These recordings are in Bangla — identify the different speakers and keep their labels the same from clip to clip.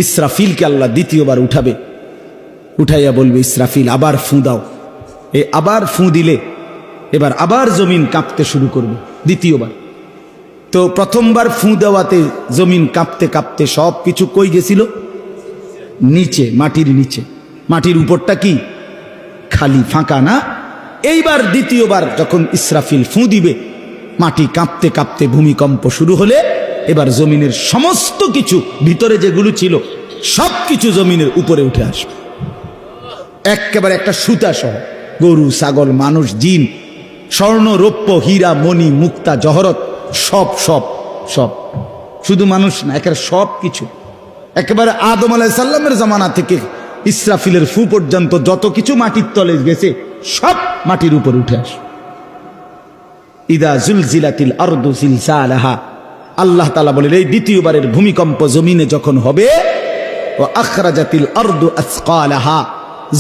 Speaker 1: ইসরাফিলকে আল্লাহ দ্বিতীয়বার উঠাবে, উঠাইয়া বলবে ইসরাফিল আবার ফুঁ দাও। এই আবার ফুঁ দিলে এবার আবার জমিন কাঁপতে শুরু করবে দ্বিতীয়বার। তো প্রথমবার ফুঁ দেওয়াতে জমিন কাঁপতে কাঁপতে সব কিছু কই গেছিল? নিচে, মাটির নিচে। মাটির উপরটা কি খালি, ফাঁকা না? এইবার দ্বিতীয়বার যখন ইসরাফিল ফুঁ দিবে, মাটি কাঁপতে কাঁপতে ভূমিকম্প শুরু হলে এবার জমিনের সমস্ত কিছু ভিতরে যেগুলো ছিল সব কিছু জমিনের উপরে উঠে আসবে একেবারে একটা সুতা সহ। গরু, ছাগল, মানুষ, জিন, স্বর্ণ, রৌপ্য, হীরা, মণি, মুক্তা, জহরত, সব সব সব, শুধু মানুষ না, একেবারে সব কিছু। একেবারে আদম আলাইহিস সালামের জামানা থেকে ইসরাফিলের ফু পর্যন্ত যত কিছু মাটির তলে গেছে সব মাটির উপর উঠে আসে। ইদা জুলজিলাতিল আরদু জিলজালাহা, আল্লাহ তাআলা বলেন এই দ্বিতীয়বারের ভূমিকম্প জমিনে যখন হবে, ওয়া আখরাজাতিল আরদু আসকালাহা,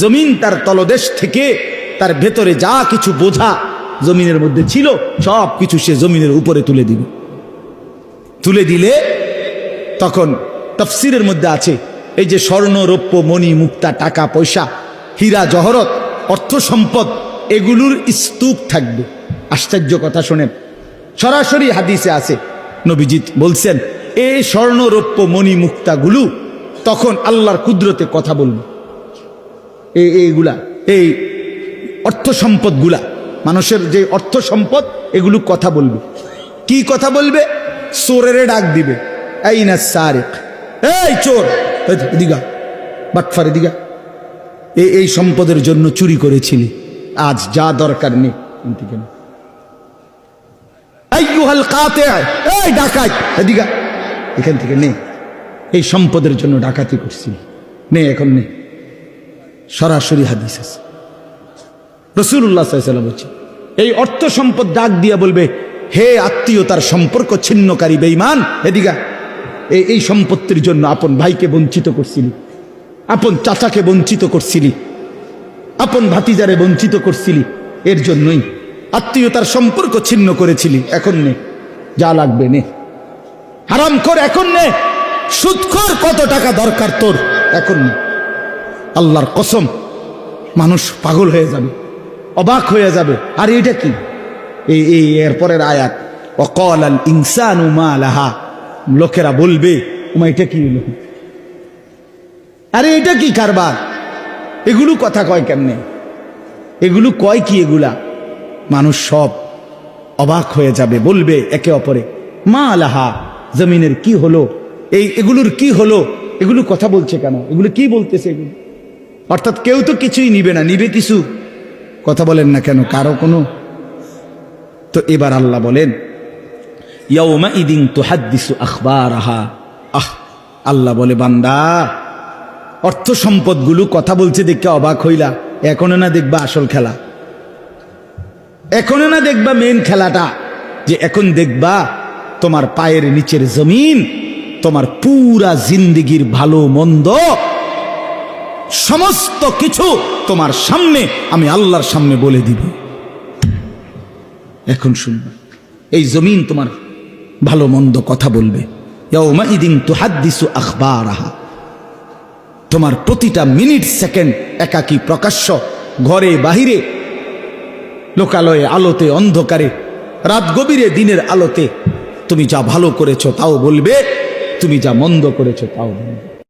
Speaker 1: জমিন তার তলদেশ থেকে তার ভেতরে যা কিছু বোঝা জমিনের মধ্যে ছিল সব কিছু সে জমিনের উপরে তুলে দিবে। তুলে দিলে তখন তাফসীরের মধ্যে আছে এই যে স্বর্ণ, রৌপ্য, মণি, মুক্তা, টাকা পয়সা, হীরা, জহরত, অর্থ সম্পদ, এগুলোর স্তূপ থাকবে। আশ্চর্য কথা শোনেন, সরাসরি হাদিসে আছে, নবীজি বলছেন এই স্বর্ণ, রৌপ্য, মণি, মুক্তাগুলো তখন আল্লাহর কুদরতে কথা বলবে। এইগুলা, এই অর্থ সম্পদগুলা, মানুষের যে অর্থ সম্পদ, এগুলো কথা বলবে। কি কথা বলবে? চোরেরে ডাক দিবে, আইনা সারিক, এই চোর, দিগা বাটফারে দিগা, এই সম্পদের জন্য চুরি করেছিলি, আজ যা দরকার নেই। আইয়ুহাল কাতি, এই ডাকাত, দিগা এখান থেকে নে, এই সম্পদের জন্য ডাকাতি করছিলি, নে এখন নে। সরাসরি হাদিস আছে, রাসূলুল্লাহ সাল্লাল্লাহু আলাইহি ওয়াসাল্লাম বলছেন এই অর্থ সম্পদ ডাক দিয়া বলবে, হে আত্মীয়তার সম্পর্ক ছিন্নকারী বেঈমান, এদিকা এই সম্পত্তির জন্য আপন ভাইকে বঞ্চিত করছিলি, আপন চাচাকে বঞ্চিত করছিলি, আপন ভাতিজারে বঞ্চিত করছিলি, এর জন্যই আত্মীয়তার সম্পর্ক ছিন্ন করেছিলি, এখন নে যা লাগবে নে। হারামখোর এখন নে, সুদখোর কত টাকা দরকার তোর এখন নে। আল্লাহর কসম, মানুষ পাগল হয়ে যাবে, অবাক হয়ে যাবে। আর এটা কি? এই এরপরের আয়াত, ওয়াকালাল ইনসানু মা লাহা, লোকেরা বলবে ওমা এটা কি হলো, আরে এটা কি কারবার, এগুলো কথা কয় কেমনে, এগুলো কয় কি, এগুলা মানুষ সব অবাক হয়ে যাবে, বলবে একে অপরে মা লাহা, জমিনের কি হলো, এগুলোর কি হলো, এগুলো কথা বলছে কেন, এগুলো কি বলতেছে এগুলো? অর্থাৎ কেউ তো কিছুই নিবে না, নিবে কিছু, কথা বলেন না কেন কারো কোনো। তো এবার আল্লাহ বলেন ইয়াউমা ইদিন তুহাদ্দিসু আখবারাহা, আল্লাহ বলে বান্দা অর্থ সম্পদগুলো কথা বলছে দেখে অবাক হইলা, এখনো না দেখবা আসল খেলা, এখনো না দেখবা মেন খেলাটা, যে এখন দেখবা তোমার পায়ের নিচের জমিন, তোমার পুরা জিন্দেগির ভালো মন্দ সমস্ত কিছু তোমার সামনে আমি আল্লাহর সামনে বলে দিব। এখন শুনবে, এই জমিন তোমার ভালো মন্দ কথা বলবে। ইয়াউমা ইদিন তুহাদ্দিসু আখবারাহা, তোমার প্রতিটা মিনিট সেকেন্ড একাকী প্রকাশ্য, ঘরে বাহিরে, লোকালয়ে, আলোতে, অন্ধকারে, রাত গভীরে, দিনের আলোতে তুমি যা ভালো করেছো তাও বলবে, তুমি যা মন্দ করেছো তাও বলবে।